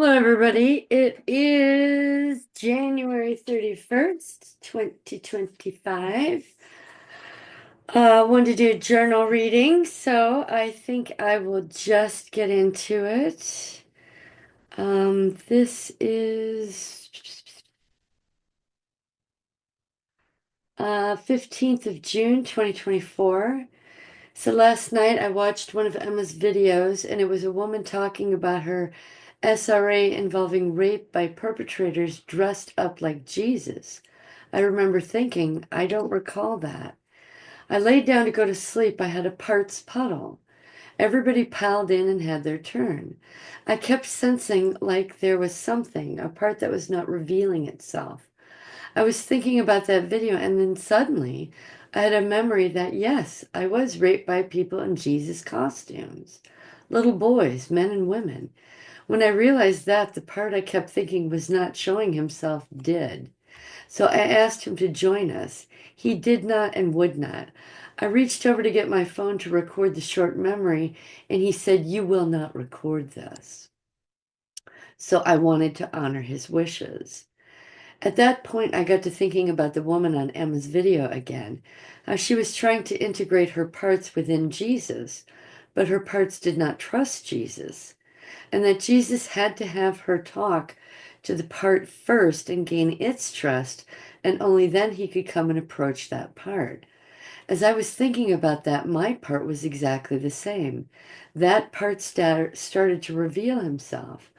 Hello, everybody. It is January 31st, 2025. I wanted to do a journal reading, so I think I will just get into it. This is 15th of June, 2024. So last night I watched one of Emma's videos, and it was a woman talking about her SRA involving rape by perpetrators dressed up like Jesus. I remember thinking, I don't recall that. I laid down to go to sleep. I had a parts puddle. Everybody piled in and had their turn. I kept sensing like there was something, a part that was not revealing itself. I was thinking about that video, and then suddenly I had a memory that yes, I was raped by people in Jesus costumes. Little boys, men and women. When I realized that, the part I kept thinking was not showing himself did. So I asked him to join us. He did not and would not. I reached over to get my phone to record the short memory, and he said, "You will not record this." So I wanted to honor his wishes. At that point, I got to thinking about the woman on Emma's video again, how she was trying to integrate her parts within Jesus, but her parts did not trust Jesus, and that Jesus had to have her talk to the part first and gain its trust, and only then he could come and approach that part. As I was thinking about that, my part was exactly the same. That part started to reveal himself.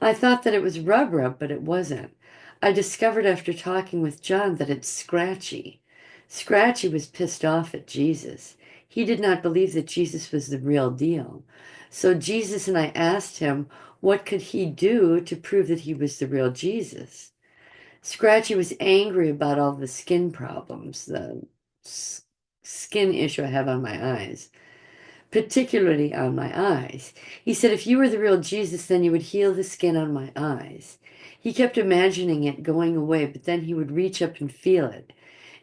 I thought that it was rub rub, but it wasn't. I discovered after talking with Jon that it's Scratchy. Scratchy was pissed off at Jesus. He did not believe that Jesus was the real deal. So Jesus and I asked him, what could he do to prove that he was the real Jesus? Scratchy was angry about all the skin problems, the skin issue I have on my eyes, particularly on my eyes. He said, if you were the real Jesus, then you would heal the skin on my eyes. He kept imagining it going away, but then he would reach up and feel it.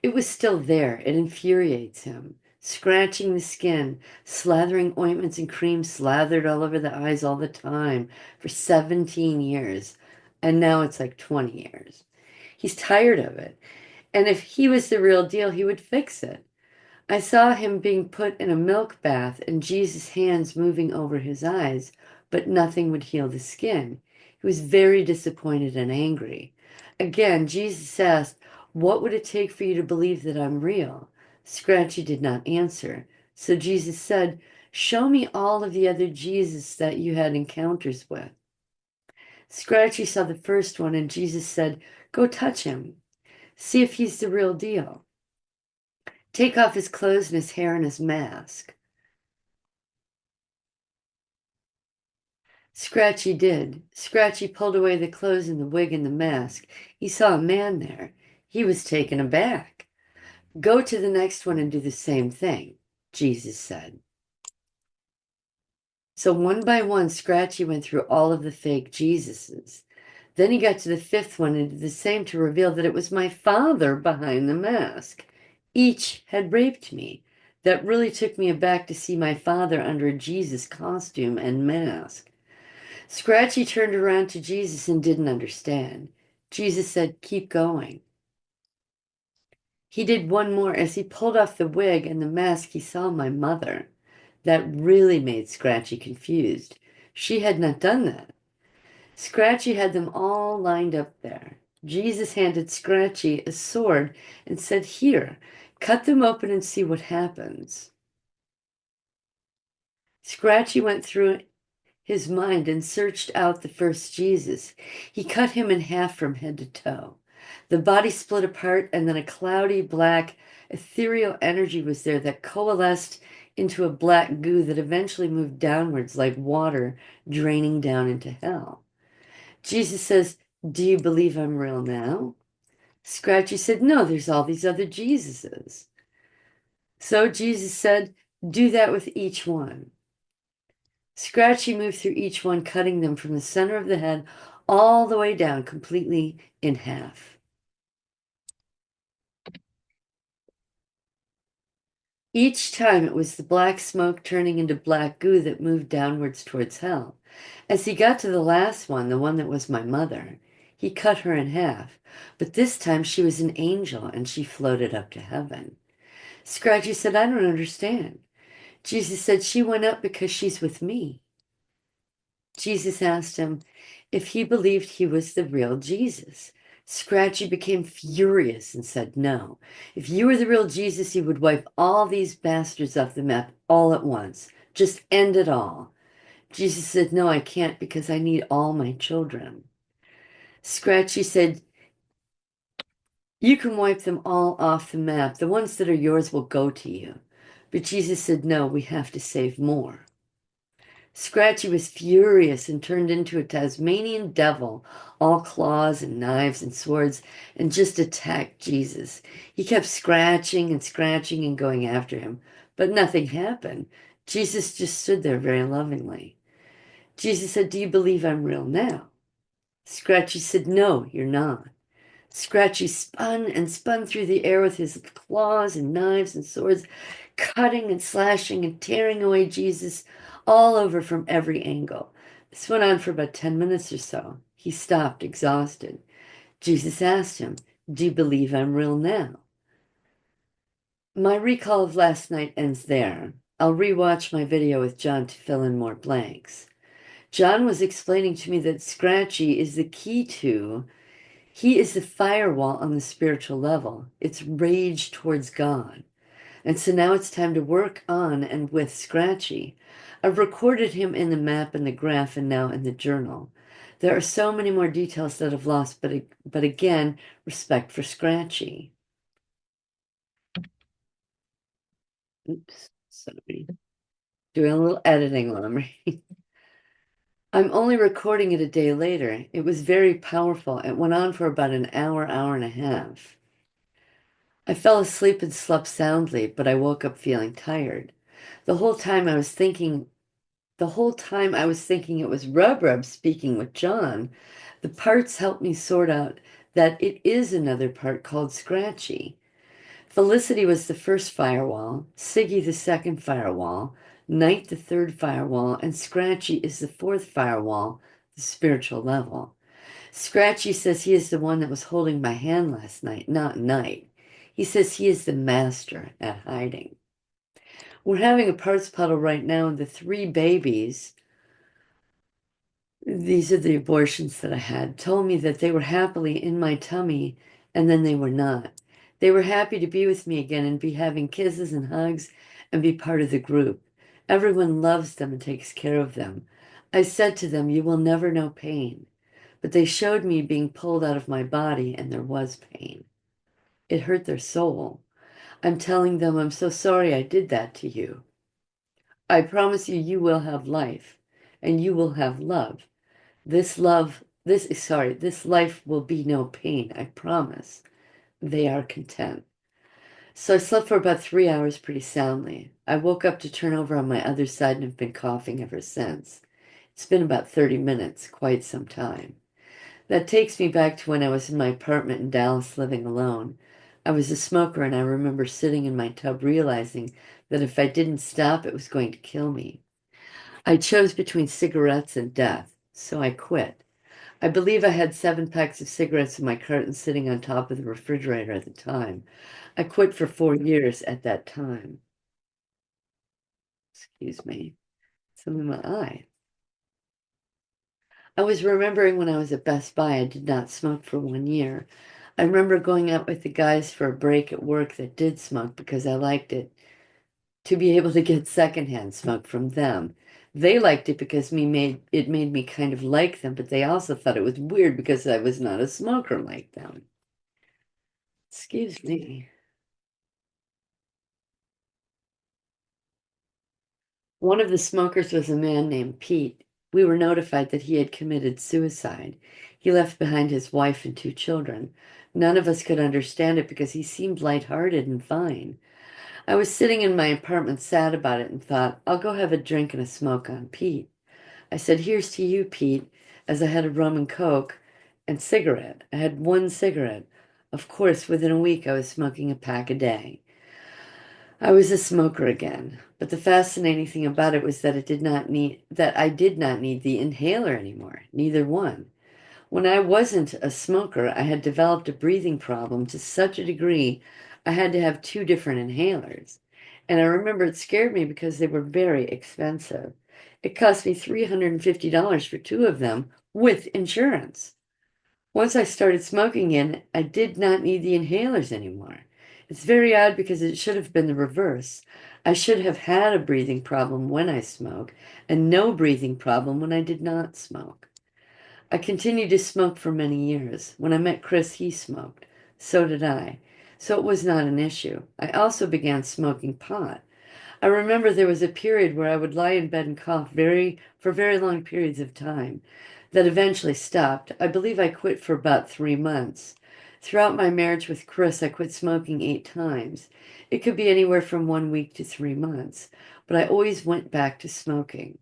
It was still there. It infuriates him. Scratching the skin, slathering ointments and creams slathered all over the eyes all the time for 17 years. And now it's like 20 years. He's tired of it. And if he was the real deal, he would fix it. I saw him being put in a milk bath and Jesus' hands moving over his eyes, but nothing would heal the skin. He was very disappointed and angry. Again, Jesus asked, what would it take for you to believe that I'm real? Scratchy did not answer. So Jesus said, show me all of the other Jesus that you had encounters with. Scratchy saw the first one and Jesus said, go touch him. See if he's the real deal. Take off his clothes and his hair and his mask. Scratchy did. Scratchy pulled away the clothes and the wig and the mask. He saw a man there. He was taken aback. Go to the next one and do the same thing, Jesus said. So one by one, Scratchy went through all of the fake Jesuses. Then he got to the fifth one and did the same to reveal that it was my father behind the mask. Each had raped me. That really took me aback to see my father under a Jesus costume and mask. Scratchy turned around to Jesus and didn't understand. Jesus said, keep going. He did one more. As he pulled off the wig and the mask, he saw my mother. That really made Scratchy confused. She had not done that. Scratchy had them all lined up there. Jesus handed Scratchy a sword and said, here, cut them open and see what happens. Scratchy went through his mind and searched out the first Jesus. He cut him in half from head to toe. The body split apart, and then a cloudy, black, ethereal energy was there that coalesced into a black goo that eventually moved downwards like water draining down into hell. Jesus says, do you believe I'm real now? Scratchy said, no, there's all these other Jesuses. So Jesus said, do that with each one. Scratchy moved through each one, cutting them from the center of the head all the way down, completely in half. Each time it was the black smoke turning into black goo that moved downwards towards hell. As he got to the last one, the one that was my mother, he cut her in half. But this time she was an angel and she floated up to heaven. Scratchy said, I don't understand. Jesus said, she went up because she's with me. Jesus asked him if he believed he was the real Jesus. Scratchy became furious and said, no. If you were the real Jesus, you would wipe all these bastards off the map all at once. Just end it all. Jesus said, no, I can't because I need all my children. Scratchy said, you can wipe them all off the map. The ones that are yours will go to you. But Jesus said, no, we have to save more. Scratchy was furious and turned into a Tasmanian devil, all claws and knives and swords, and just attacked Jesus. He kept scratching and going after him, but nothing happened. Jesus just stood there very lovingly. Jesus said, do you believe I'm real now? Scratchy said, no, you're not. Scratchy spun and spun through the air with his claws and knives and swords, cutting and slashing and tearing away Jesus all over from every angle. This went on for about 10 minutes or so. He stopped, exhausted. Jesus asked him, do you believe I'm real now? My recall of last night ends there. I'll rewatch my video with Jon to fill in more blanks. Jon was explaining to me that Scratchy is the key to he is the firewall on the spiritual level. It's rage towards God. And so now it's time to work on and with Scratchy. I've recorded him in the map and the graph and now in the journal. There are so many more details that I've lost, but again, respect for Scratchy. Oops, sorry. Doing a little editing while I'm reading. I'm only recording it a day later. It was very powerful. It went on for about an hour, hour and a half. I fell asleep and slept soundly, but I woke up feeling tired. The whole time I was thinking, the whole time I was thinking it was Rub Rub speaking with Jon, the parts helped me sort out that it is another part called Scratchy. Felicity was the first firewall, Siggy the second firewall, Night the third firewall, and Scratchy is the fourth firewall, the spiritual level. Scratchy says he is the one that was holding my hand last night, not Night. He says he is the master at hiding. We're having a parts puddle right now, and the three babies, these are the abortions that I had, told me that they were happily in my tummy, and then they were not. They were happy to be with me again and be having kisses and hugs and be part of the group. Everyone loves them and takes care of them. I said to them, you will never know pain. But they showed me being pulled out of my body, and there was pain. It hurt their soul. I'm telling them, I'm so sorry I did that to you. I promise you, you will have life and you will have love. This life will be no pain. I promise. They are content. So I slept for about 3 hours pretty soundly. I woke up to turn over on my other side and have been coughing ever since. It's been about 30 minutes, quite some time. That takes me back to when I was in my apartment in Dallas living alone. I was a smoker and I remember sitting in my tub realizing that if I didn't stop, it was going to kill me. I chose between cigarettes and death, so I quit. I believe I had 7 packs of cigarettes in my carton sitting on top of the refrigerator at the time. I quit for 4 years at that time. Excuse me. Some in my eye. I was remembering when I was at Best Buy, I did not smoke for 1 year. I remember going out with the guys for a break at work that did smoke because I liked it, to be able to get secondhand smoke from them. They liked it because it made me kind of like them, but they also thought it was weird because I was not a smoker like them. Excuse me. One of the smokers was a man named Pete. We were notified that he had committed suicide. He left behind his wife and 2 children. None of us could understand it because he seemed lighthearted and fine. I was sitting in my apartment sad about it and thought, I'll go have a drink and a smoke on Pete. I said, here's to you, Pete, as I had a rum and coke and cigarette. I had 1 cigarette. Of course, within a week, I was smoking a pack a day. I was a smoker again, but the fascinating thing about it was that I did not need the inhaler anymore, neither one. When I wasn't a smoker, I had developed a breathing problem to such a degree I had to have two different inhalers. And I remember it scared me because they were very expensive. It cost me $350 for two of them with insurance. Once I started smoking in, I did not need the inhalers anymore. It's very odd because it should have been the reverse. I should have had a breathing problem when I smoke and no breathing problem when I did not smoke. I continued to smoke for many years. When I met Chris, he smoked. So did I. So it was not an issue. I also began smoking pot. I remember there was a period where I would lie in bed and cough for very long periods of time. That eventually stopped. I believe I quit for about 3 months. Throughout my marriage with Chris, I quit smoking 8 times. It could be anywhere from 1 week to 3 months, but I always went back to smoking.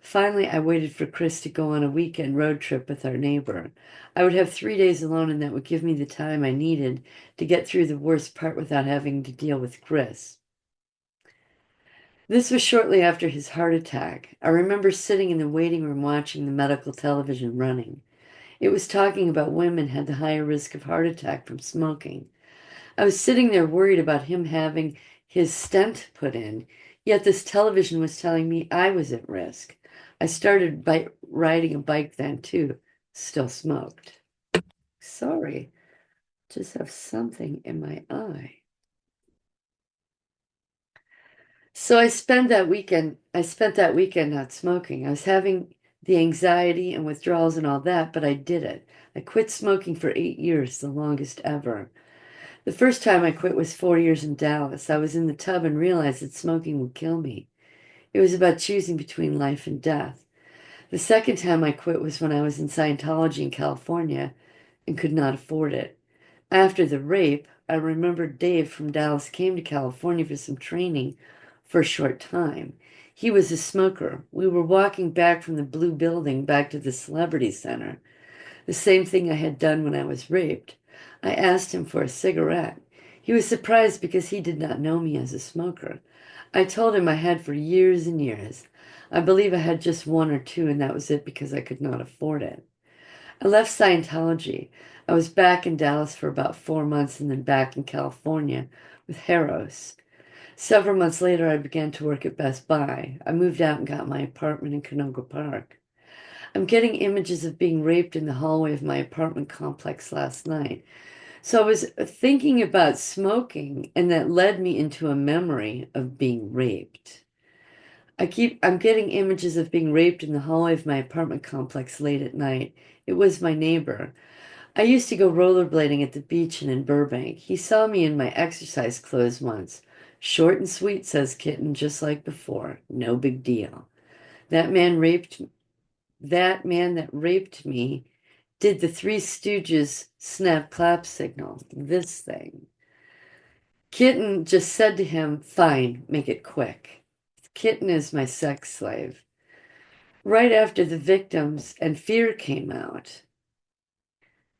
Finally, I waited for Chris to go on a weekend road trip with our neighbor. I would have 3 days alone, and that would give me the time I needed to get through the worst part without having to deal with Chris. This was shortly after his heart attack. I remember sitting in the waiting room watching the medical television running. It was talking about women had the higher risk of heart attack from smoking. I was sitting there worried about him having his stent put in, yet this television was telling me I was at risk. I started riding a bike then too, still smoked. Sorry, just have something in my eye. So I spent that weekend not smoking. I was having the anxiety and withdrawals and all that, but I did it. I quit smoking for 8 years, the longest ever. The first time I quit was 4 years in Dallas. I was in the tub and realized that smoking would kill me. It was about choosing between life and death. The second time I quit was when I was in Scientology in California and could not afford it. After the rape, I remember Dave from Dallas came to California for some training for a short time. He was a smoker. We were walking back from the blue building back to the Celebrity Center, the same thing I had done when I was raped. I asked him for a cigarette. He was surprised because he did not know me as a smoker. I told him I had for years and years. I believe I had just one or two, and that was it because I could not afford it. I left Scientology. I was back in Dallas for about 4 months and then back in California with Harros. Several months later, I began to work at Best Buy. I moved out and got my apartment in Canoga Park. I'm getting images of being raped in the hallway of my apartment complex last night. So I was thinking about smoking, and that led me into a memory of being raped. I'm getting images of being raped in the hallway of my apartment complex late at night. It was my neighbor. I used to go rollerblading at the beach and in Burbank. He saw me in my exercise clothes once. Short and sweet, says Kitten, just like before. No big deal. That man raped that man that raped me did the Three Stooges snap clap signal. This thing. Kitten just said to him, "Fine, make it quick." Kitten is my sex slave. Right after the victims and Fear came out.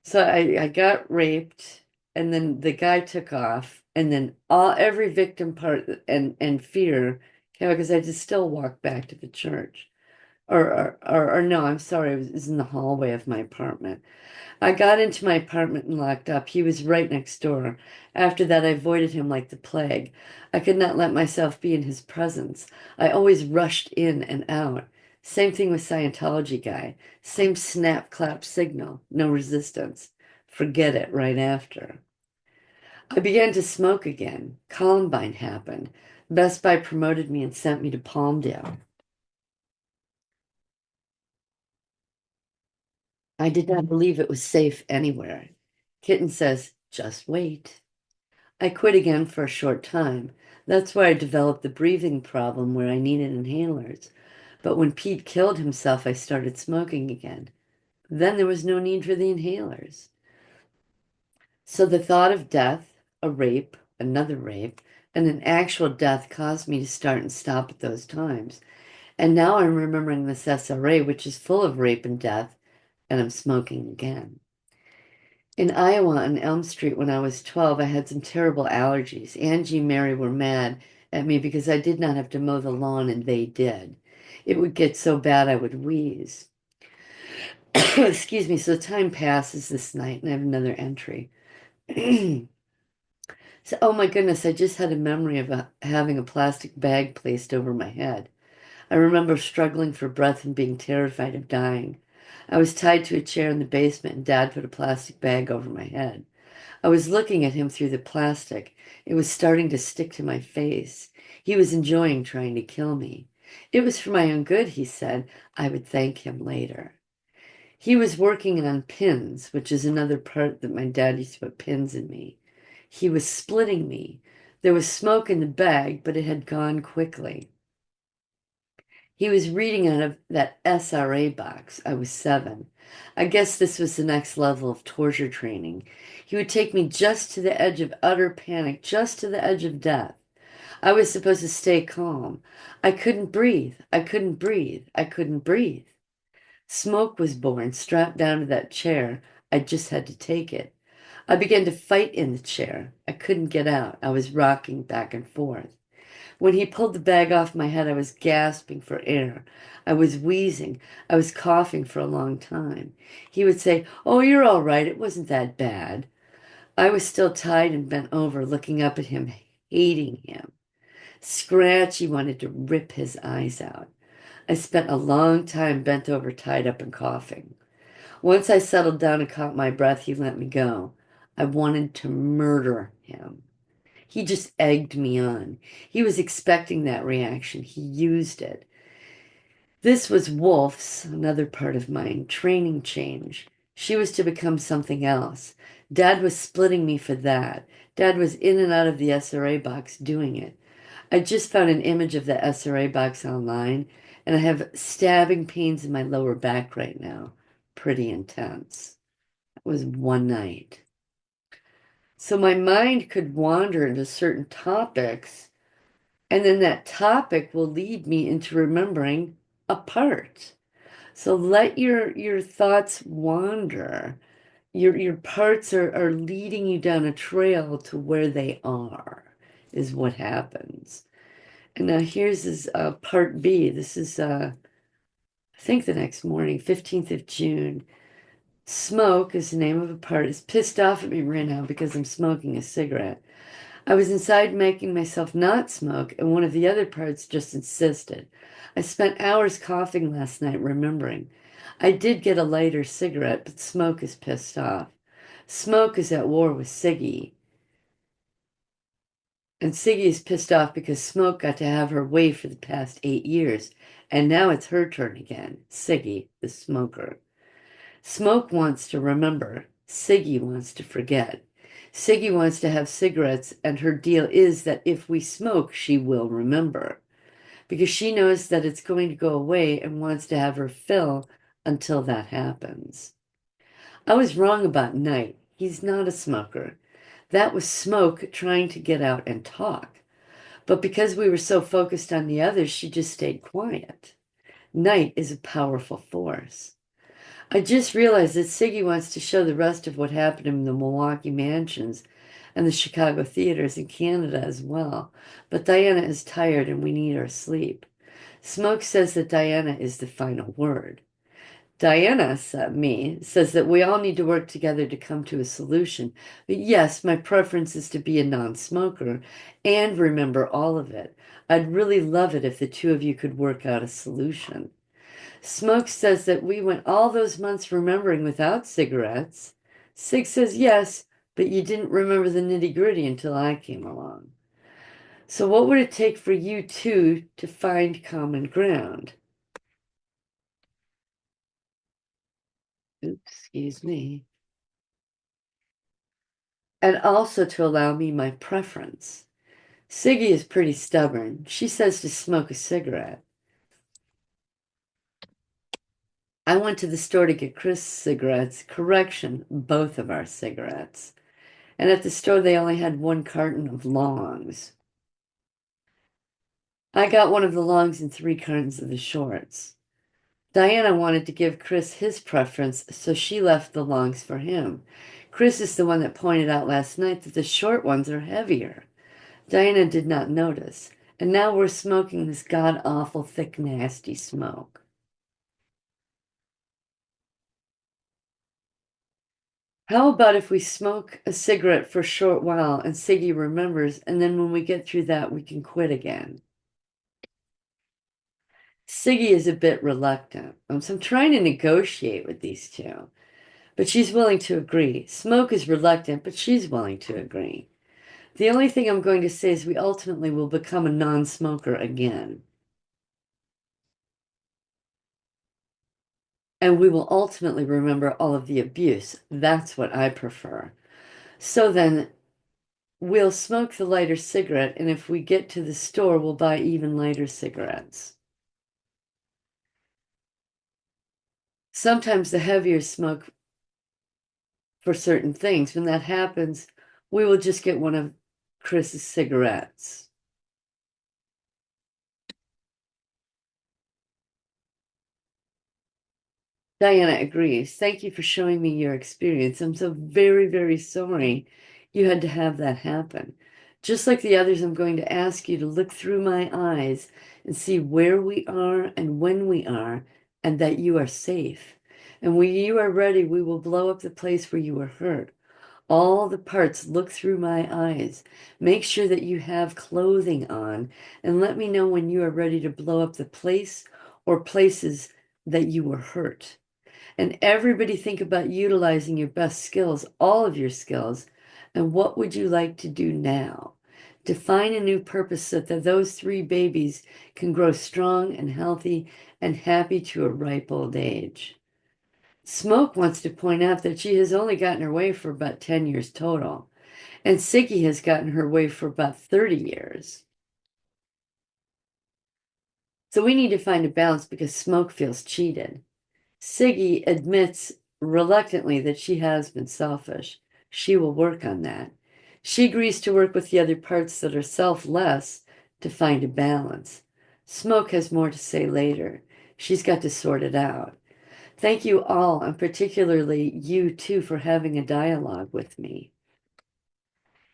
So I got raped, and then the guy took off, and then every victim part and Fear came out because I just still walked back to the church. Or no, I'm sorry, it was in the hallway of my apartment. I got into my apartment and locked up. He was right next door. After that, I avoided him like the plague. I could not let myself be in his presence. I always rushed in and out. Same thing with Scientology guy. Same snap clap signal. No resistance. Forget it right after. I began to smoke again. Columbine happened. Best Buy promoted me and sent me to Palmdale. I did not believe it was safe anywhere. Kitten says, just wait. I quit again for a short time. That's why I developed the breathing problem where I needed inhalers. But when Pete killed himself, I started smoking again. Then there was no need for the inhalers. So the thought of death, a rape, another rape, and an actual death caused me to start and stop at those times. And now I'm remembering this SRA, which is full of rape and death, and I'm smoking again. In Iowa on Elm Street when I was 12, I had some terrible allergies. Angie and Mary were mad at me because I did not have to mow the lawn and they did. It would get so bad I would wheeze. Excuse me. So time passes this night and I have another entry. So, oh my goodness, I just had a memory of having a plastic bag placed over my head. I remember struggling for breath and being terrified of dying. I was tied to a chair in the basement and Dad put a plastic bag over my head. I was looking at him through the plastic. It was starting to stick to my face. He was enjoying trying to kill me. It was for my own good, he said. I would thank him later. He was working on pins, which is another part that my dad used to put pins in me. He was splitting me. There was smoke in the bag, but it had gone quickly. He was reading out of that SRA box. I was 7. I guess this was the next level of torture training. He would take me just to the edge of utter panic, just to the edge of death. I was supposed to stay calm. I couldn't breathe. I couldn't breathe. I couldn't breathe. Smoke was born, strapped down to that chair. I just had to take it. I began to fight in the chair. I couldn't get out. I was rocking back and forth. When he pulled the bag off my head, I was gasping for air. I was wheezing. I was coughing for a long time. He would say, "Oh, you're all right. It wasn't that bad." I was still tied and bent over, looking up at him, hating him. Scratchy wanted to rip his eyes out. I spent a long time bent over, tied up, and coughing. Once I settled down and caught my breath, he let me go. I wanted to murder him. He just egged me on. He was expecting that reaction. He used it. This was Wolf's, another part of mine, training change. She was to become something else. Dad was splitting me for that. Dad was in and out of the SRA box doing it. I just found an image of the SRA box online, and I have stabbing pains in my lower back right now. Pretty intense. It was one night. So my mind could wander into certain topics, and then that topic will lead me into remembering a part. So let your thoughts wander. Your parts are leading you down a trail to where they are, is what happens. And now here's this part B. This is I think the next morning, 15th of June. Smoke is the name of a part. Is pissed off at me right now because I'm smoking a cigarette. I was inside making myself not smoke, and one of the other parts just insisted. I spent hours coughing last night, remembering. I did get a lighter cigarette, but Smoke is pissed off. Smoke is at war with Siggy, and Siggy is pissed off because Smoke got to have her way for the past 8 years, and now it's her turn again. Siggy, the smoker. Smoke wants to remember. Siggy wants to forget. Siggy wants to have cigarettes, and her deal is that if we smoke, she will remember. Because she knows that it's going to go away and wants to have her fill until that happens. I was wrong about Knight. He's not a smoker. That was Smoke trying to get out and talk. But because we were so focused on the others, she just stayed quiet. Knight is a powerful force. I just realized that Siggy wants to show the rest of what happened in the Milwaukee mansions and the Chicago theaters in Canada as well. But Diana is tired and we need our sleep. Smoke says that Diana is the final word. Diana, says that we all need to work together to come to a solution. But yes, my preference is to be a non-smoker and remember all of it. I'd really love it if the two of you could work out a solution. Smoke says that we went all those months remembering without cigarettes. Sig says yes, but you didn't remember the nitty-gritty until I came along. So what would it take for you two to find common ground? Oops, excuse me. And also to allow me my preference. Siggy is pretty stubborn. She says to smoke a cigarette. I went to the store to get Chris cigarettes. Correction, both of our cigarettes. And at the store, they only had one carton of longs. I got one of the longs and 3 cartons of the shorts. Diana wanted to give Chris his preference, so she left the longs for him. Chris is the one that pointed out last night that the short ones are heavier. Diana did not notice, and now we're smoking this god-awful, thick, nasty smoke. How about if we smoke a cigarette for a short while and Siggy remembers, and then when we get through that, we can quit again? Siggy is a bit reluctant, so I'm trying to negotiate with these two, but she's willing to agree. Smoke is reluctant, but she's willing to agree. The only thing I'm going to say is we ultimately will become a non-smoker again. And we will ultimately remember all of the abuse. That's what I prefer. So then we'll smoke the lighter cigarette, and if we get to the store, we'll buy even lighter cigarettes. Sometimes the heavier smoke for certain things. When that happens, we will just get one of Chris's cigarettes. Diana agrees. Thank you for showing me your experience. I'm so very, very sorry you had to have that happen. Just like the others, I'm going to ask you to look through my eyes and see where we are and when we are, and that you are safe. And when you are ready, we will blow up the place where you were hurt. All the parts, look through my eyes. Make sure that you have clothing on, and let me know when you are ready to blow up the place or places that you were hurt. And everybody think about utilizing your best skills, all of your skills, and what would you like to do now? Define a new purpose so that those three babies can grow strong and healthy and happy to a ripe old age. Smoke wants to point out that she has only gotten her way for about 10 years total, and Siggy has gotten her way for about 30 years. So we need to find a balance because Smoke feels cheated. Siggy admits reluctantly that she has been selfish. She will work on that. She agrees to work with the other parts that are selfless to find a balance. Smoke has more to say later. She's got to sort it out. Thank you all, and particularly you too, for having a dialogue with me.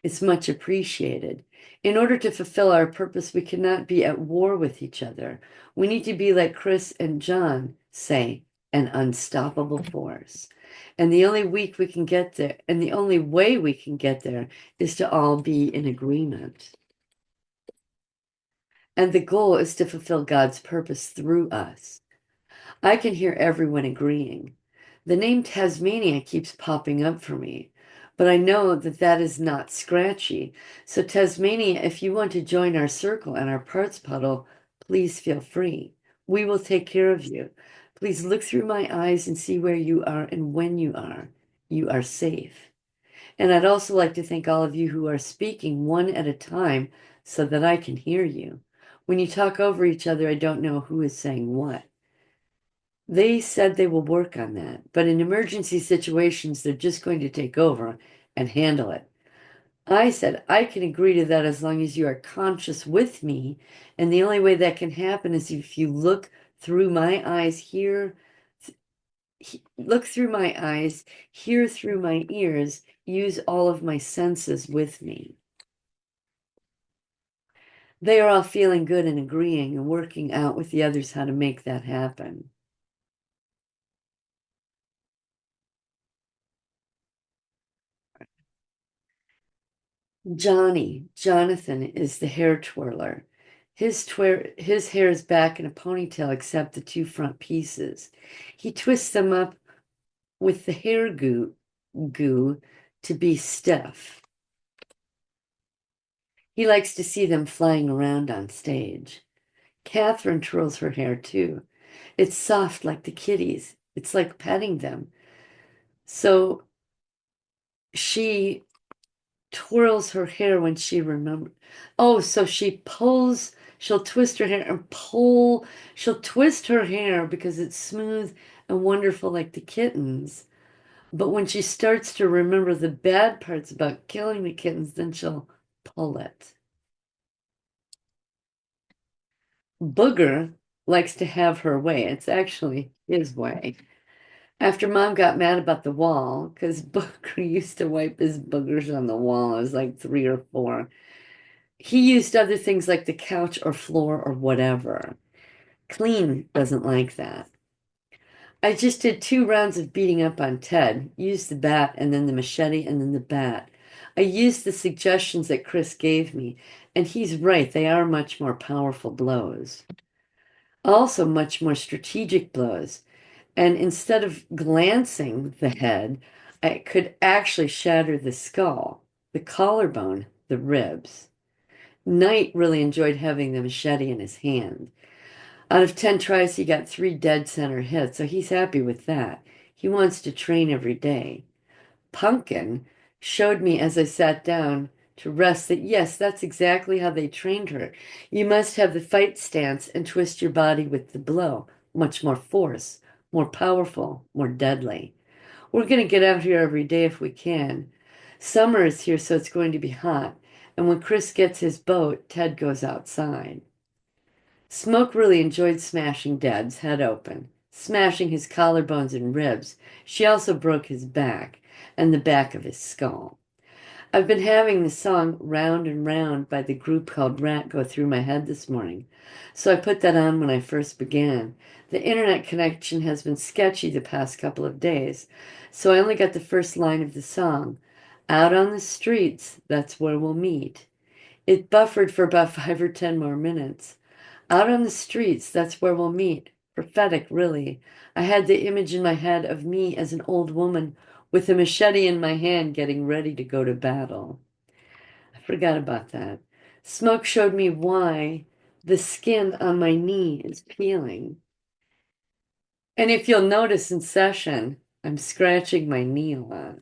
It's much appreciated. In order to fulfill our purpose, we cannot be at war with each other. We need to be like Chris and Jon say, an unstoppable force. And the only week we can get there, and the only way we can get there is to all be in agreement. And the goal is to fulfill God's purpose through us. I can hear everyone agreeing. The name Tasmania keeps popping up for me, but I know that that is not scratchy. So, Tasmania, if you want to join our circle and our parts puddle, please feel free. We will take care of you. Please look through my eyes and see where you are and when you are. You are safe. And I'd also like to thank all of you who are speaking one at a time so that I can hear you. When you talk over each other, I don't know who is saying what. They said they will work on that, but in emergency situations, they're just going to take over and handle it. I said, I can agree to that as long as you are conscious with me. And the only way that can happen is if you look through my eyes, look through my eyes, hear through my ears, use all of my senses with me. They are all feeling good and agreeing and working out with the others how to make that happen. Jonathan is the hair twirler. His hair is back in a ponytail except the two front pieces. He twists them up with the goo to be stiff. He likes to see them flying around on stage. Catherine twirls her hair too. It's soft like the kitties. It's like petting them. So she twirls her hair when she remembers. Oh, so she pulls, she'll twist her hair and pull. She'll twist her hair because it's smooth and wonderful like the kittens. But when she starts to remember the bad parts about killing the kittens, then she'll pull it. Booger likes to have her way. It's actually his way. After mom got mad about the wall, because Booker used to wipe his boogers on the wall, I was like 3 or 4. He used other things like the couch or floor or whatever. Clean doesn't like that. I just did 2 rounds of beating up on Ted, used the bat and then the machete and then the bat. I used the suggestions that Chris gave me, and he's right, they are much more powerful blows. Also, much more strategic blows. And instead of glancing the head, I could actually shatter the skull, the collarbone, the ribs. Knight really enjoyed having the machete in his hand. Out of 10 tries, he got 3 dead center hits, so he's happy with that. He wants to train every day. Pumpkin showed me as I sat down to rest that yes, that's exactly how they trained her. You must have the fight stance and twist your body with the blow. Much more force, more powerful, more deadly. We're going to get out here every day if we can. Summer is here, so it's going to be hot. And when Chris gets his boat, Ted goes outside. Smoke really enjoyed smashing Dad's head open, smashing his collarbones and ribs. She also broke his back and the back of his skull. I've been having the song Round and Round by the group called Rat go through my head this morning, so I put that on when I first began. The internet connection has been sketchy the past couple of days, so I only got the first line of the song. Out on the streets, that's where we'll meet. It buffered for about 5 or 10 more minutes. Out on the streets, that's where we'll meet. Prophetic, really. I had the image in my head of me as an old woman with a machete in my hand getting ready to go to battle. I forgot about that. Smoke showed me why the skin on my knee is peeling. And if you'll notice in session, I'm scratching my knee a lot.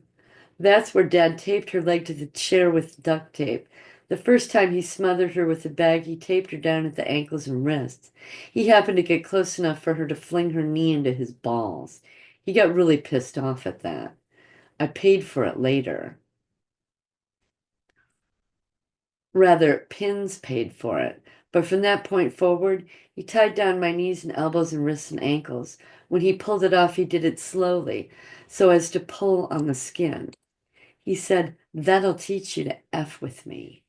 That's where Dad taped her leg to the chair with duct tape. The first time he smothered her with a bag, he taped her down at the ankles and wrists. He happened to get close enough for her to fling her knee into his balls. He got really pissed off at that. I paid for it later. Rather, Pins paid for it. But from that point forward, he tied down my knees and elbows and wrists and ankles. When he pulled it off, he did it slowly, so as to pull on the skin. He said, "That'll teach you to F with me."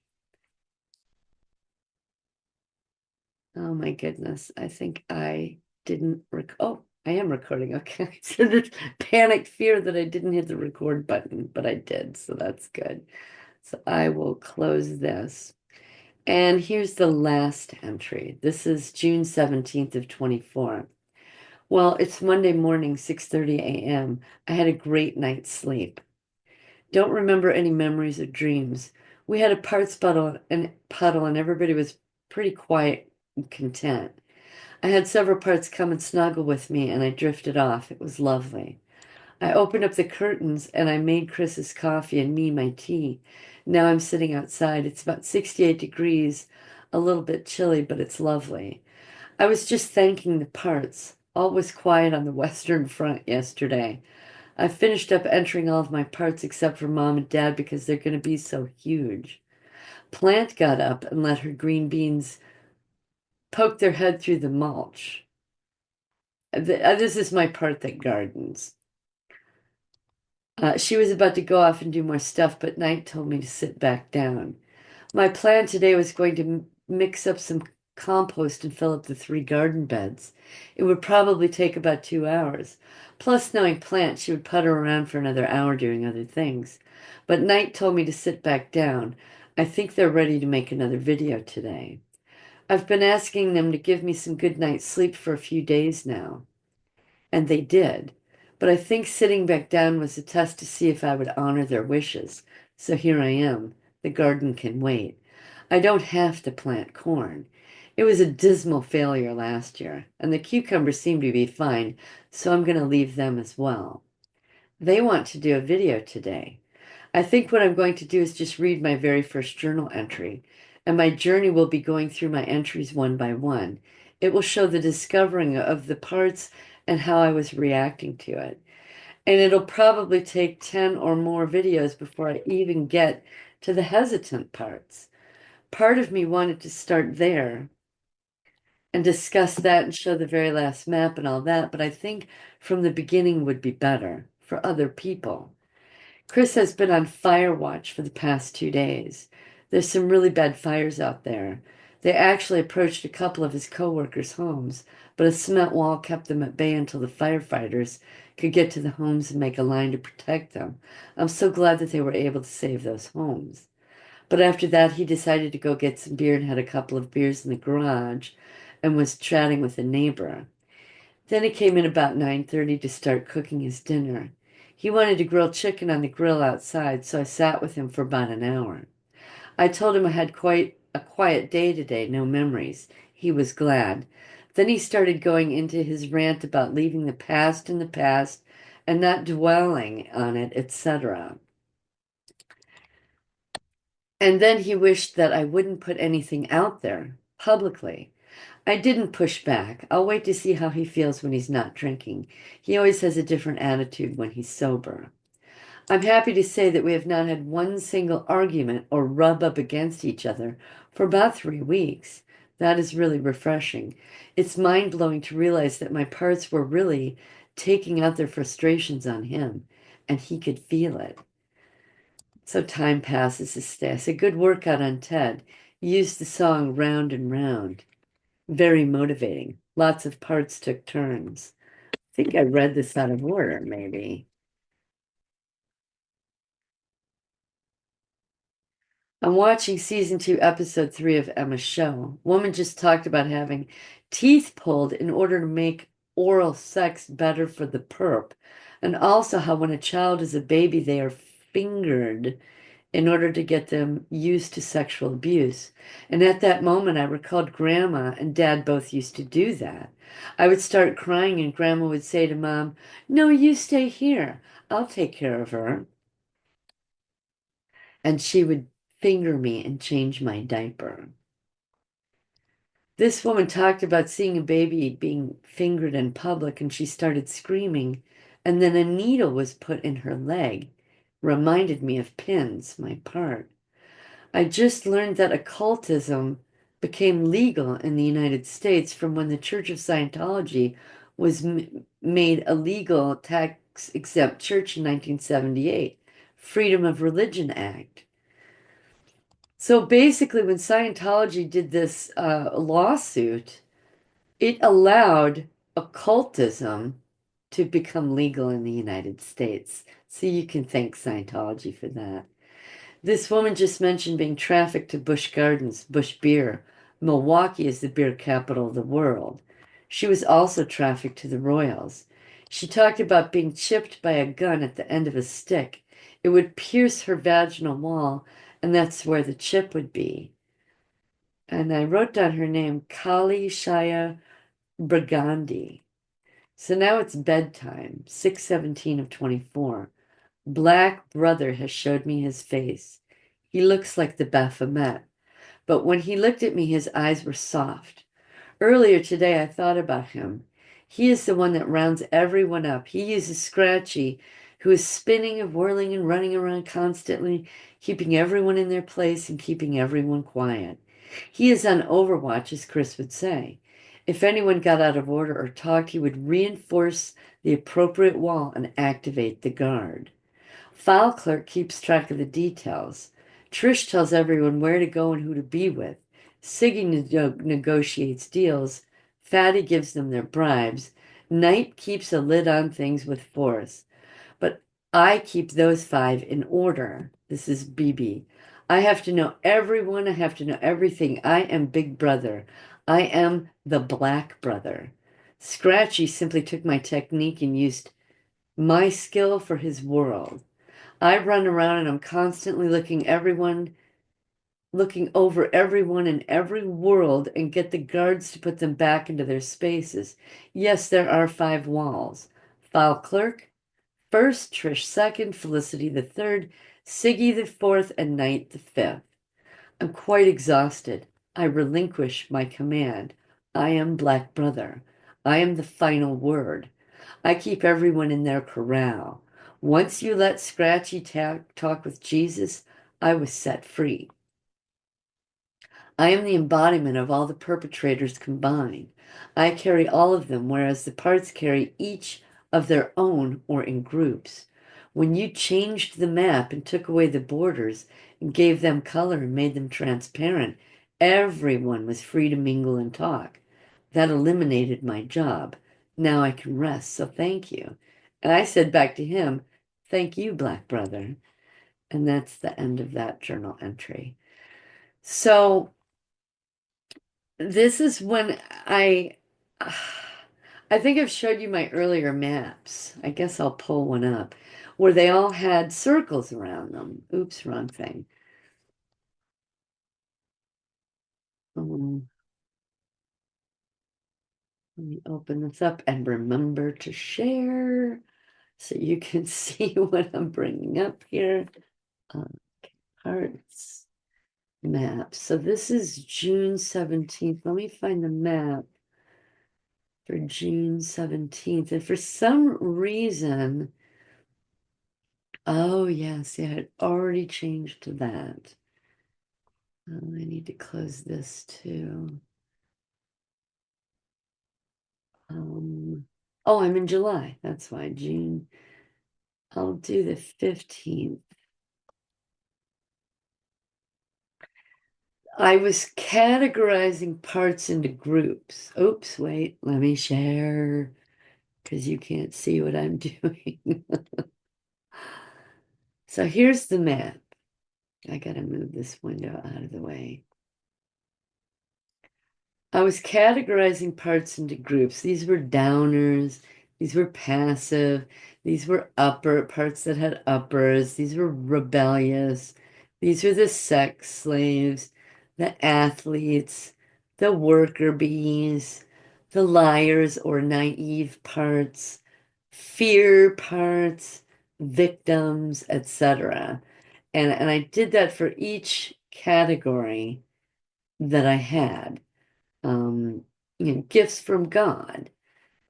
Oh my goodness. I think I didn't oh, I am recording. Okay. So there's panicked fear that I didn't hit the record button, but I did, so that's good. So I will close this. And here's the last entry. This is June 17th of 24. Well, it's Monday morning, 6:30 a.m. I had a great night's sleep. Don't remember any memories or dreams. We had a parts puddle and everybody was pretty quiet and content. I had several parts come and snuggle with me and I drifted off. It was lovely. I opened up the curtains and I made Chris's coffee and me my tea. Now I'm sitting outside. It's about 68 degrees, a little bit chilly, but it's lovely. I was just thanking the parts. All was quiet on the Western Front yesterday. I finished up entering all of my parts except for Mom and Dad because they're going to be so huge. Plant got up and let her green beans poke their head through the mulch. This is my part that gardens. She was about to go off and do more stuff, but Knight told me to sit back down. My plan today was going to mix up some compost and fill up the 3 garden beds. It would probably take about 2 hours. Plus, knowing Plant, she would putter around for another hour doing other things. But Knight told me to sit back down. I think they're ready to make another video today. I've been asking them to give me some good night's sleep for a few days now. And they did. But I think sitting back down was a test to see if I would honor their wishes. So here I am. The garden can wait. I don't have to plant corn. It was a dismal failure last year, and the cucumbers seem to be fine, so I'm going to leave them as well. They want to do a video today. I think what I'm going to do is just read my very first journal entry, and my journey will be going through my entries one by one. It will show the discovering of the parts and how I was reacting to it. And it'll probably take 10 or more videos before I even get to the hesitant parts. Part of me wanted to start there, and discuss that and show the very last map and all that. But I think from the beginning would be better for other people. Chris has been on fire watch for the past 2 days. There's some really bad fires out there. They actually approached a couple of his coworkers' homes, but a cement wall kept them at bay until the firefighters could get to the homes and make a line to protect them. I'm so glad that they were able to save those homes. But after that, he decided to go get some beer and had a couple of beers in the garage and was chatting with a neighbor. Then he came in about 9:30 to start cooking his dinner. He wanted to grill chicken on the grill outside, so I sat with him for about an hour. I told him I had quite a quiet day today, no memories. He was glad. Then he started going into his rant about leaving the past in the past and not dwelling on it, etc. And then he wished that I wouldn't put anything out there publicly. I didn't push back. I'll wait to see how he feels when he's not drinking. He always has a different attitude when he's sober. I'm happy to say that we have not had one single argument or rub up against each other for about 3 weeks. That is really refreshing. It's mind-blowing to realize that my parts were really taking out their frustrations on him, and he could feel it. So time passes to stay. I said, good workout on Ted. Used the song Round and Round. Very motivating. Lots of parts took turns. I think I read this out of order, maybe. I'm watching season 2, episode 3 of Emma's show. Woman just talked about having teeth pulled in order to make oral sex better for the perp, and also how when a child is a baby, they are fingered in order to get them used to sexual abuse. And at that moment, I recalled Grandma and Dad both used to do that. I would start crying, and Grandma would say to Mom, no, you stay here. I'll take care of her. And she would finger me and change my diaper. This woman talked about seeing a baby being fingered in public, and she started screaming. And then a needle was put in her leg. Reminded me of pins, my part. I just learned that occultism became legal in the United States from when the Church of Scientology was made a legal tax exempt church in 1978, Freedom of Religion Act. So basically, when Scientology did this lawsuit, it allowed occultism to become legal in the United States. So you can thank Scientology for that. This woman just mentioned being trafficked to Busch Gardens, Busch Beer. Milwaukee is the beer capital of the world. She was also trafficked to the Royals. She talked about being chipped by a gun at the end of a stick. It would pierce her vaginal wall, and that's where the chip would be. And I wrote down her name, Kali Shaya Brigandi. So now it's bedtime, 6:17 of 24. Black brother has showed me his face. He looks like the Baphomet, but when he looked at me, his eyes were soft. Earlier today, I thought about him. He is the one that rounds everyone up. He uses Scratchy, who is spinning and whirling and running around constantly, keeping everyone in their place and keeping everyone quiet. He is on overwatch, as Chris would say. If anyone got out of order or talked, he would reinforce the appropriate wall and activate the guard. File clerk keeps track of the details. Trish tells everyone where to go and who to be with. Siggy negotiates deals. Fatty gives them their bribes. Knight keeps a lid on things with force. But I keep those five in order. This is BB. I have to know everyone. I have to know everything. I am Big Brother. I am the Black Brother. Scratchy simply took my technique and used my skill for his world. I run around and I'm constantly looking over everyone in every world and get the guards to put them back into their spaces. Yes, there are 5 walls. File clerk, first, Trish second, Felicity the third, Siggy the fourth, and Knight the fifth. I'm quite exhausted. I relinquish my command. I am Black Brother. I am the final word. I keep everyone in their corral. Once you let Scratchy talk with Jesus, I was set free. I am the embodiment of all the perpetrators combined. I carry all of them, whereas the parts carry each of their own or in groups. When you changed the map and took away the borders and gave them color and made them transparent, everyone was free to mingle and talk. That eliminated my job. Now I can rest, so thank you. And I said back to him, thank you, Black Brother. And that's the end of that journal entry. So this is when I think I've showed you my earlier maps. I guess I'll pull one up where they all had circles around them. Oops, wrong thing. Um, Let me open this up and remember to share so you can see what I'm bringing up here. Uh, Hearts map. So this is June 17th. Let me find the map for June 17th. And for some reason, oh yes, yeah, it already changed to that. Oh, I need to close this too. Oh, I'm in July. That's why June. I'll do the 15th. I was categorizing parts into groups. Oops, wait, let me share because you can't see what I'm doing. So here's the map. I gotta move this window out of the way. I was categorizing parts into groups. These were downers, these were passive, these were upper parts that had uppers, these were rebellious, these were the sex slaves, the athletes, the worker bees, the liars or naive parts, fear parts, victims, etc. And I did that for each category that I had. um, Gifts from God,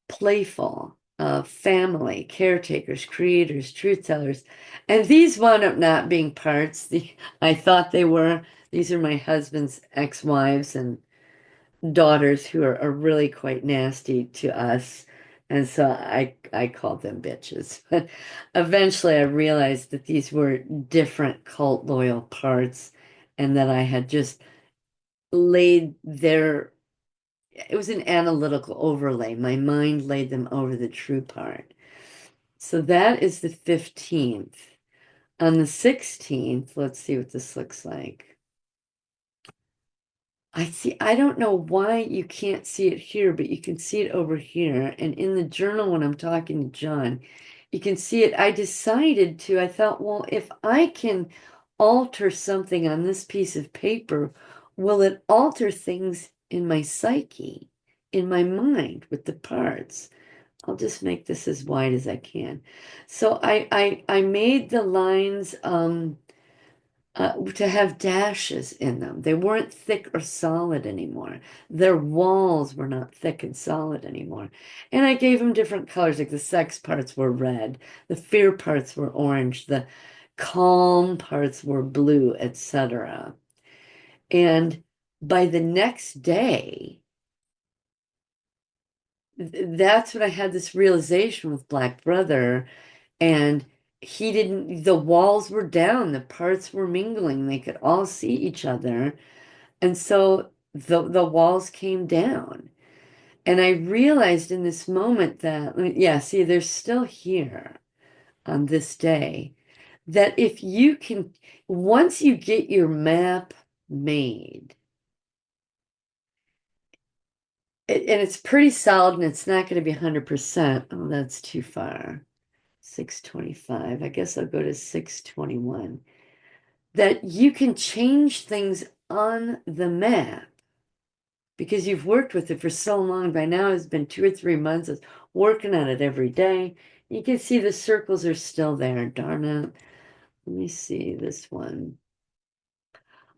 playful, family, caretakers, creators, truth tellers. And these wound up not being parts. I thought they were. These are my husband's ex-wives and daughters who are really quite nasty to us. And so I called them bitches. But eventually I realized that these were different cult loyal parts and that I had just laid their it was an analytical overlay. My mind laid them over the true part. So that is the 15th. On the 16th, let's see what this looks like. I don't know why you can't see it here, but you can see it over here. And in the journal, when I'm talking to John, you can see it. I thought, well, if I can alter something on this piece of paper, will it alter things in my psyche, in my mind with the parts? I'll just make this as wide as I can. So I made the lines to have dashes in them. They weren't thick or solid anymore. Their walls were not thick and solid anymore. And I gave them different colors, like the sex parts were red, the fear parts were orange, the calm parts were blue, etc. And by the next day, that's when I had this realization with Black Brother. And the walls were down, the parts were mingling, they could all see each other. And so the walls came down. And I realized in this moment that, yeah, see, they're still here on this day. That if you can, once you get your map made, and it's pretty solid and it's not going to be 100%. Oh, that's too far. 625. I guess I'll go to 621. That you can change things on the map because you've worked with it for so long. By now, it's been 2 or 3 months of working on it every day. You can see the circles are still there. Darn it. Let me see this one.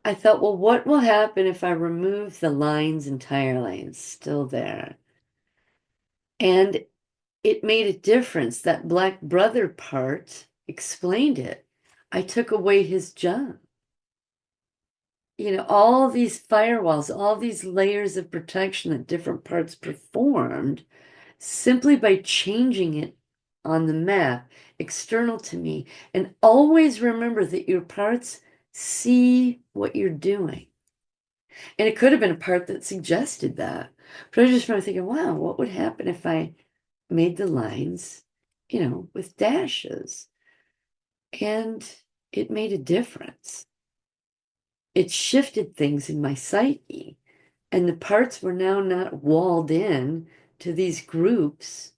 I thought, well, what will happen if I remove the lines entirely? It's still there. And it made a difference. That Black Brother part explained it. I took away his job. all these firewalls, all these layers of protection that different parts performed simply by changing it on the map external to me. And always remember that your parts see what you're doing. And it could have been a part that suggested that. But I just remember thinking, wow, what would happen if I made the lines, with dashes? And it made a difference. It shifted things in my psyche. And the parts were now not walled in to these groups.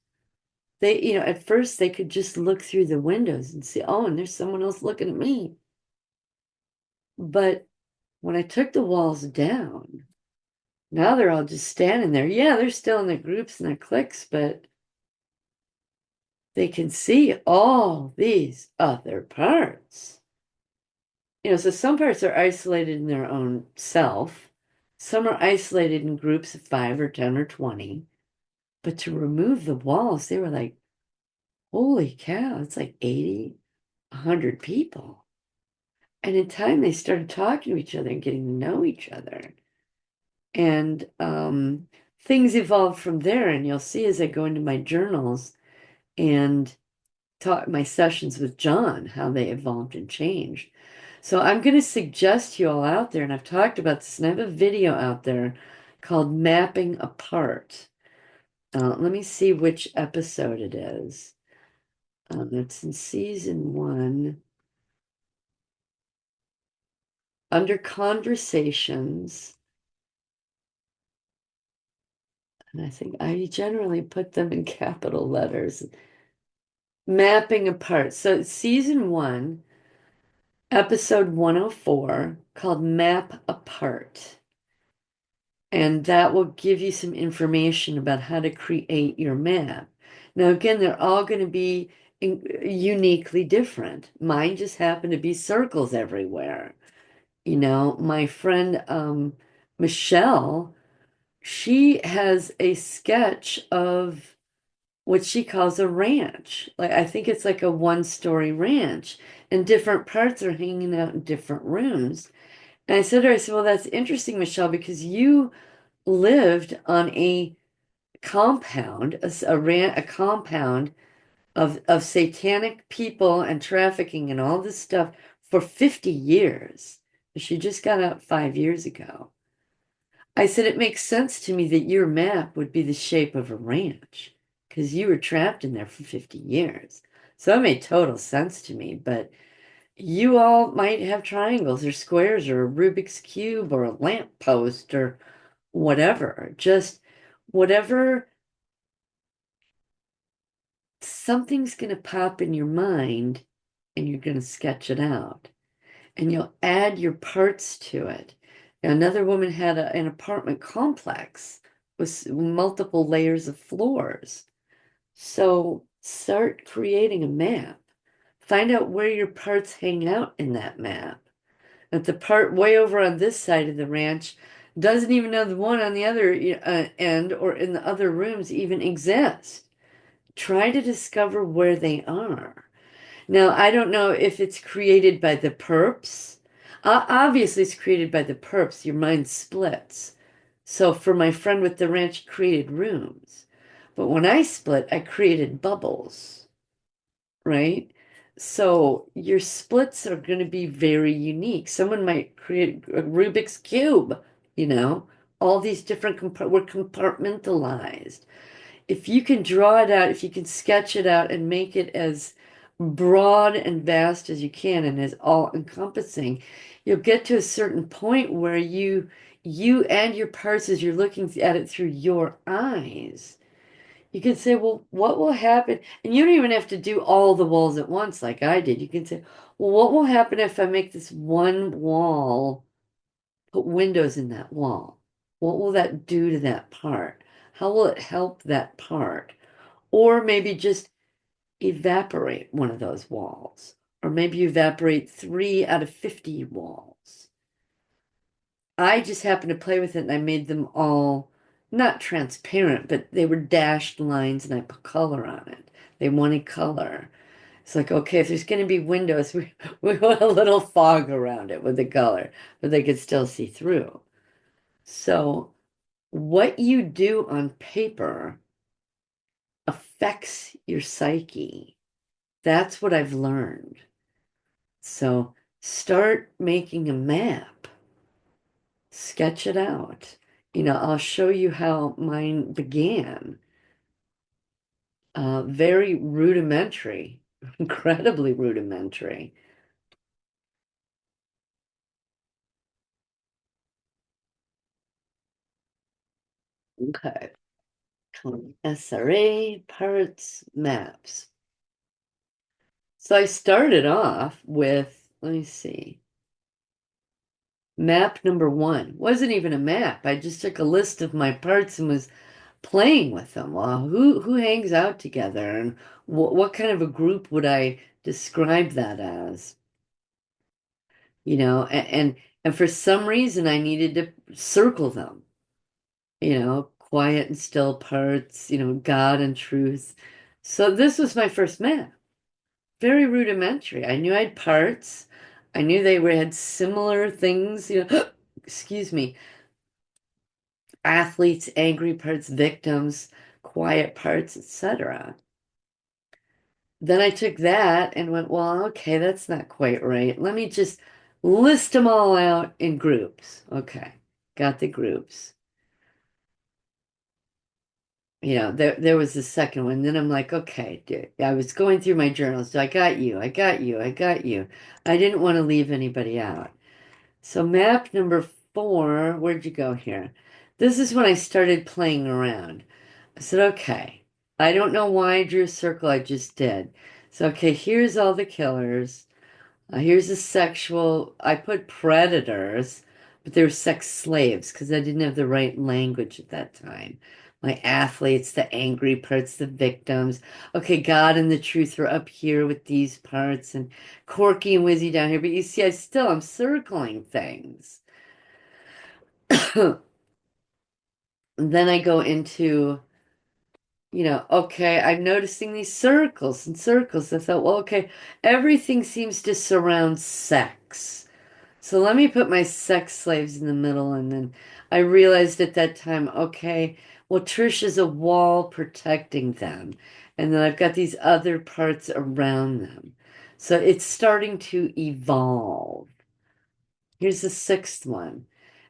They, at first they could just look through the windows and see, oh, and there's someone else looking at me. But when I took the walls down, now they're all just standing there. Yeah, they're still in their groups and their cliques, but they can see all these other parts. So some parts are isolated in their own self. Some are isolated in groups of 5 or 10 or 20. But to remove the walls, they were like, holy cow, it's like 80, 100 people. And in time, they started talking to each other and getting to know each other. And things evolved from there. And you'll see as I go into my journals and talk my sessions with Jon, how they evolved and changed. So I'm going to suggest to you all out there, and I've talked about this, and I have a video out there called Mapping Apart. Let me see which episode it is. It's in season 1. Under conversations, and I think I generally put them in capital letters. Mapping Apart. So it's season 1, episode 104, called Map Apart. And that will give you some information about how to create your map. Now, again, they're all going to be uniquely different. Mine just happen to be circles everywhere. My friend Michelle, she has a sketch of what she calls a ranch. Like I think it's like a one-story ranch, and different parts are hanging out in different rooms. And I said to her, I said, well, that's interesting, Michelle, because you lived on a compound, a compound of satanic people and trafficking and all this stuff for 50 years. She just got out 5 years ago. I said, it makes sense to me that your map would be the shape of a ranch because you were trapped in there for 50 years. So it made total sense to me. But you all might have triangles or squares or a Rubik's Cube or a lamp post or whatever. Just whatever, something's going to pop in your mind and you're going to sketch it out. And you'll add your parts to it. Another woman had an apartment complex with multiple layers of floors. So start creating a map. Find out where your parts hang out in that map. If the part way over on this side of the ranch doesn't even know the one on the other end or in the other rooms even exist, try to discover where they are. Now, I don't know if it's created by the perps. Obviously, it's created by the perps. Your mind splits. So for my friend with the ranch, he created rooms. But when I split, I created bubbles, right? So your splits are going to be very unique. Someone might create a Rubik's Cube, you know, all these different we're compartmentalized. If you can draw it out, if you can sketch it out and make it as broad and vast as you can and as all encompassing, you'll get to a certain point where you and your parts, as you're looking at it through your eyes, you can say, well, what will happen? And you don't even have to do all the walls at once like I did. You can say, well, what will happen if I make this one wall, put windows in that wall? What will that do to that part? How will it help that part? Or maybe just evaporate one of those walls. Or maybe evaporate 3 out of 50 walls. I just happened to play with it and I made them all not transparent, but they were dashed lines and I put color on it. They wanted color. It's like, okay, if there's going to be windows, we want a little fog around it with the color, but they could still see through. So what you do on paper affects your psyche. That's what I've learned. So start making a map, sketch it out. I'll show you how mine began. Very rudimentary, incredibly rudimentary. Okay. SRA parts maps. So I started off with, let me see, map number one. Wasn't even a map. I just took a list of my parts and was playing with them. Well, who hangs out together, and what kind of a group would I describe that as? And for some reason I needed to circle them. Quiet and still parts, God and truth. So this was my first map. Very rudimentary. I knew I had parts. I knew had similar things, excuse me, athletes, angry parts, victims, quiet parts, etc. Then I took that and went, well, okay, that's not quite right. Let me just list them all out in groups. Okay, got the groups. There was the second one. Then I'm like, okay, dude, I was going through my journals. I got you, I got you, I got you. I didn't want to leave anybody out. So map number four, where'd you go here? This is when I started playing around. I said, okay, I don't know why I drew a circle, I just did. So, okay, here's all the killers. Here's a sexual, I put predators, but they were sex slaves because I didn't have the right language at that time. My athletes, the angry parts, the victims. Okay, God and the truth are up here with these parts, and Corky and Wizzy down here. But you see, I'm circling things. And then I go into, okay, I'm noticing these circles and circles. I thought, well, okay, everything seems to surround sex. So let me put my sex slaves in the middle. And then I realized at that time, okay, well, Trish is a wall protecting them. And then I've got these other parts around them. So it's starting to evolve. Here's the sixth one.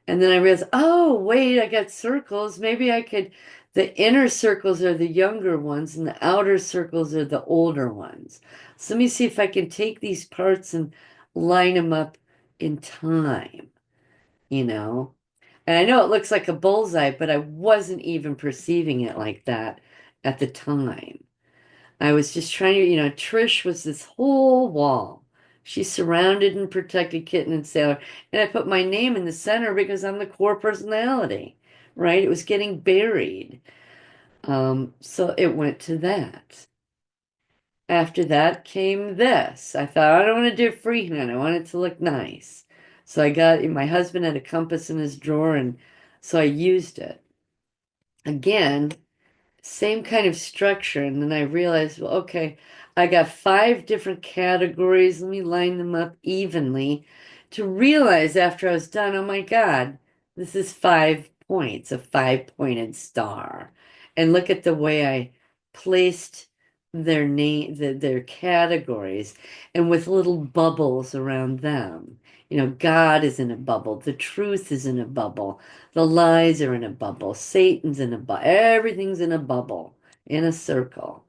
And then I realized, oh, wait, I got circles. Maybe I could, the inner circles are the younger ones and the outer circles are the older ones. So let me see if I can take these parts and line them up in time, you know? And I know it looks like a bullseye, but I wasn't even perceiving it like that at the time. I was just trying to, Trish was this whole wall. She surrounded and protected Kitten and Sailor. And I put my name in the center because I'm the core personality, right? It was getting buried. So it went to that. After that came this. I thought, I don't want to do freehand. I want it to look nice. So my husband had a compass in his drawer, and so I used it. Again, same kind of structure. And then I realized, well, okay, I got five different categories. Let me line them up evenly to realize after I was done, oh my God, this is 5 points, a five-pointed star. And look at the way I placed their name, their categories, and with little bubbles around them. God is in a bubble, the truth is in a bubble. The lies are in a bubble. Satan's in a bubble. Everything's in a bubble, in a circle.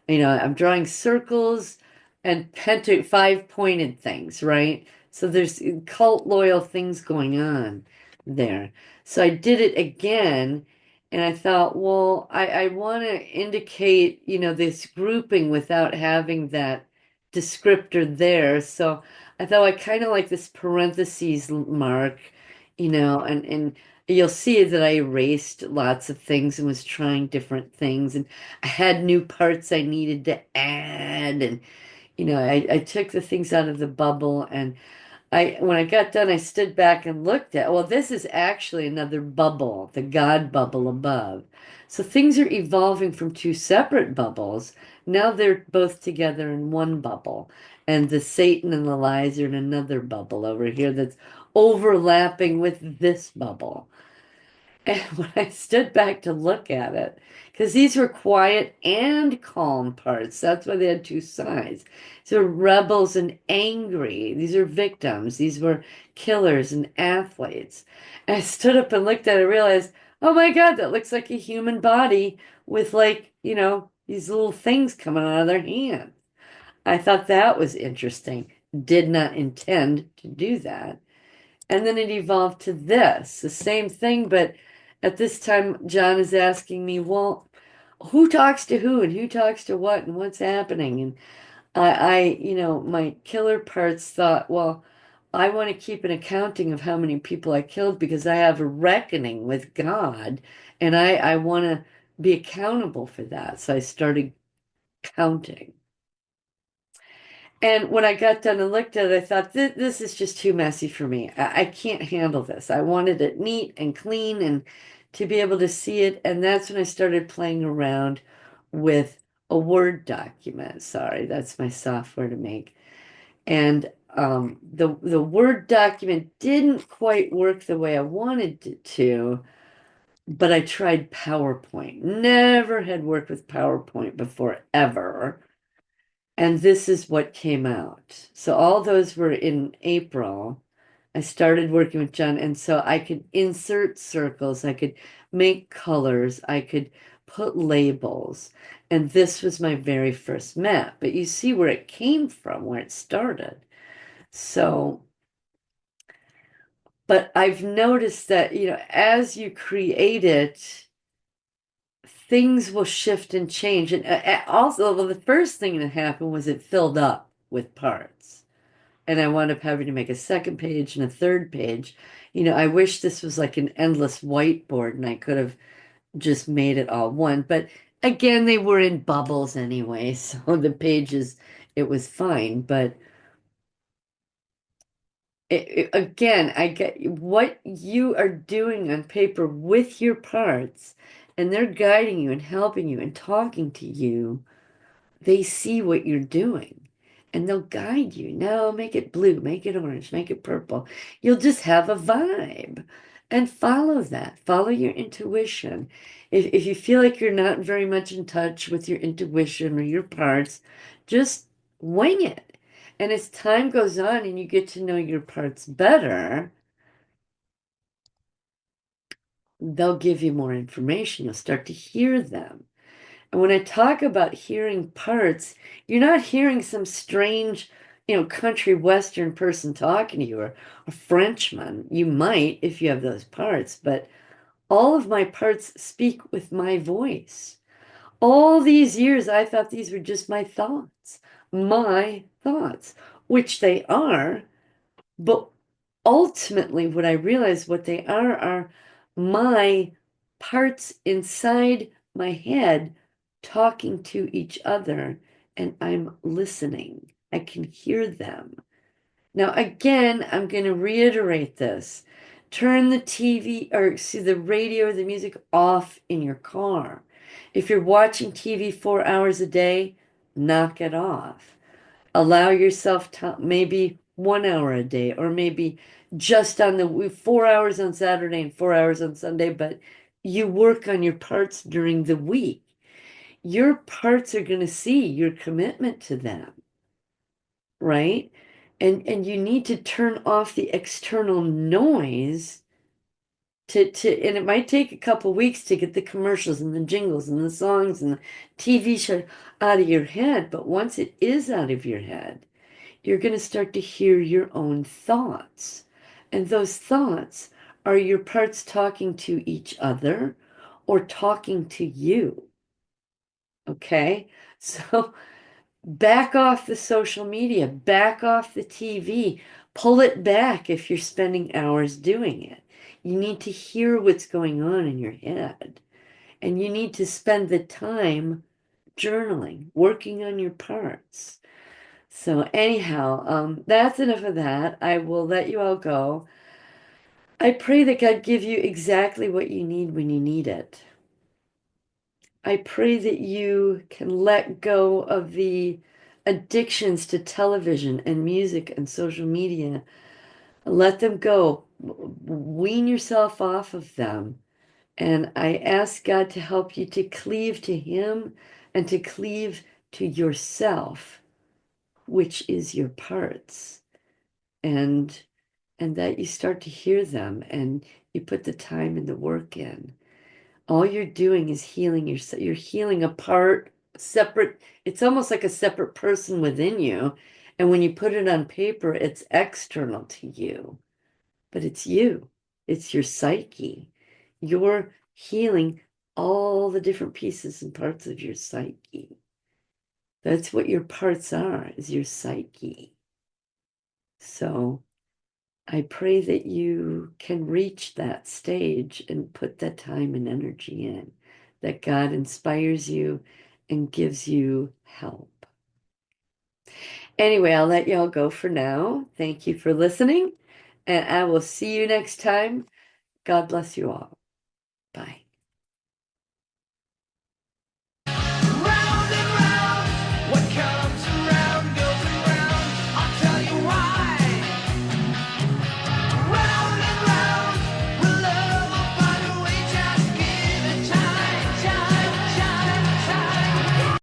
I'm drawing circles and five-pointed things, right? So there's cult loyal things going on there. So I did it again, and I thought, well, I want to indicate, this grouping without having that descriptor there. So I thought I kind of like this parentheses mark, and you'll see that I erased lots of things and was trying different things, and I had new parts I needed to add, and I took the things out of the bubble, and when I got done, I stood back and looked at, well, this is actually another bubble, the God bubble above. So things are evolving from two separate bubbles. Now they're both together in one bubble. And the Satan and the lies are in another bubble over here that's overlapping with this bubble. And when I stood back to look at it, because these were quiet and calm parts, that's why they had two sides. These are rebels and angry. These are victims. These were killers and athletes. And I stood up and looked at it and realized, oh my God, that looks like a human body with like, these little things coming out of their hands. I thought that was interesting. Did not intend to do that. And then it evolved to this, the same thing, but at this time, Jon is asking me, well, who talks to who and who talks to what and what's happening? And my killer parts thought, well, I want to keep an accounting of how many people I killed because I have a reckoning with God and I want to be accountable for that. So I started counting. And when I got done and looked at it, I thought, this is just too messy for me. I can't handle this. I wanted it neat and clean and to be able to see it. And that's when I started playing around with a Word document. Sorry, that's my software to make. And the Word document didn't quite work the way I wanted it to, but I tried PowerPoint. Never had worked with PowerPoint before, ever. And this is what came out. So all those were in April. I started working with Jon, and so I could insert circles, I could make colors, I could put labels. And this was my very first map. But you see where it came from, where it started. So, but I've noticed that, as you create it, things will shift and change. And also, well, the first thing that happened was it filled up with parts. And I wound up having to make a second page and a third page. I wish this was like an endless whiteboard and I could have just made it all one. But again, they were in bubbles anyway, so the pages, it was fine. But again, I get what you are doing on paper with your parts, and they're guiding you and helping you and talking to you. They see what you're doing and they'll guide you. No, make it blue, make it orange, make it purple. You'll just have a vibe and follow that. Follow your intuition. If you feel like you're not very much in touch with your intuition or your parts, just wing it. And as time goes on and you get to know your parts better, they'll give you more information. You'll start to hear them. And when I talk about hearing parts, you're not hearing some strange, country western person talking to you or a Frenchman. You might if you have those parts, but all of my parts speak with my voice. All these years, I thought these were just my thoughts, which they are, but ultimately, what I realize what they are my parts inside my head talking to each other, and I'm listening. I can hear them. Now, again, I'm going to reiterate this. Turn the TV or see the radio or the music off in your car. If you're watching TV 4 hours a day, knock it off. Allow yourself maybe 1 hour a day, or maybe just on the 4 hours on Saturday and 4 hours on Sunday, but you work on your parts during the week. Your parts are going to see your commitment to them, right? And you need to turn off the external noise and it might take a couple weeks to get the commercials and the jingles and the songs and the TV show out of your head, but once it is out of your head, you're going to start to hear your own thoughts. And those thoughts are your parts talking to each other or talking to you. Okay? So back off the social media, back off the TV, pull it back if you're spending hours doing it. You need to hear what's going on in your head. And you need to spend the time journaling, working on your parts. So anyhow, that's enough of that. I will let you all go. I pray that God give you exactly what you need when you need it. I pray that you can let go of the addictions to television and music and social media. Let them go. Wean yourself off of them. And I ask God to help you to cleave to Him and to cleave to yourself, which is your parts. And that you start to hear them and you put the time and the work in. All you're doing is healing yourself. You're healing a part, separate. It's almost like a separate person within you. And when you put it on paper, it's external to you, but it's you. It's your psyche. You're healing all the different pieces and parts of your psyche. That's what your parts are, is your psyche. So I pray that you can reach that stage and put that time and energy in, that God inspires you and gives you help. Anyway, I'll let y'all go for now. Thank you for listening, and I will see you next time. God bless you all. Bye.